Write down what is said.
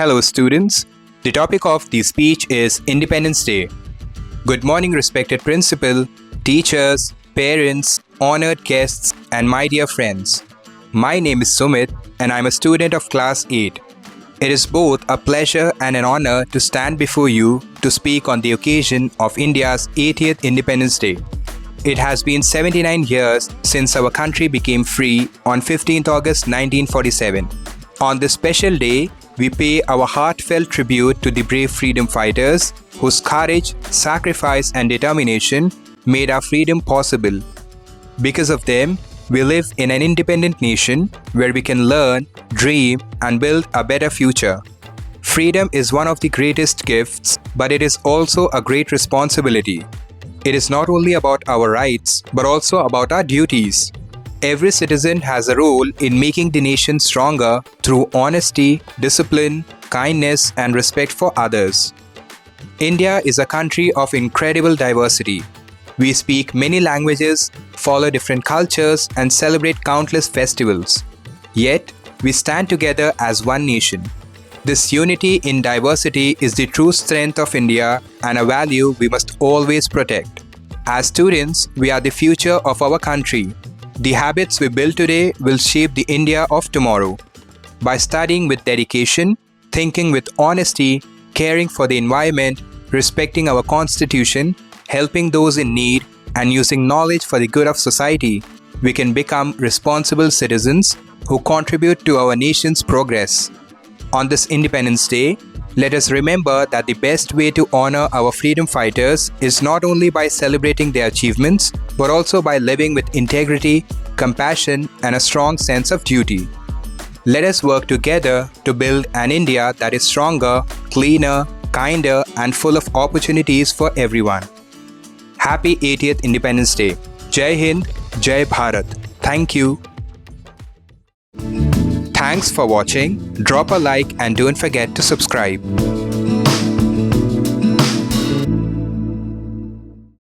Hello students, the topic of the speech is Independence Day. Good morning respected principal, teachers, parents, honored guests and my dear friends. My name is Sumit and I'm a student of class 8. It is both a pleasure and an honor to stand before you to speak on the occasion of India's 80th Independence Day. It has been 79 years since our country became free on 15th August 1947. On this special day, we pay our heartfelt tribute to the brave freedom fighters whose courage, sacrifice and determination made our freedom possible. Because of them, we live in an independent nation where we can learn, dream and build a better future. Freedom is one of the greatest gifts, but it is also a great responsibility. It is not only about our rights, but also about our duties. Every citizen has a role in making the nation stronger through honesty, discipline, kindness, and respect for others. India is a country of incredible diversity. We speak many languages, follow different cultures, and celebrate countless festivals. Yet, we stand together as one nation. This unity in diversity is the true strength of India and a value we must always protect. As students, we are the future of our country. The habits we build today will shape the India of tomorrow. By studying with dedication, thinking with honesty, caring for the environment, respecting our constitution, helping those in need, and using knowledge for the good of society, we can become responsible citizens who contribute to our nation's progress. On this Independence Day, let us remember that the best way to honor our freedom fighters is not only by celebrating their achievements, but also by living with integrity, compassion, and a strong sense of duty. Let us work together to build an India that is stronger, cleaner, kinder, and full of opportunities for everyone. Happy 80th Independence Day. Jai Hind, Jai Bharat. Thank you. Thanks for watching. Drop a like and don't forget to subscribe.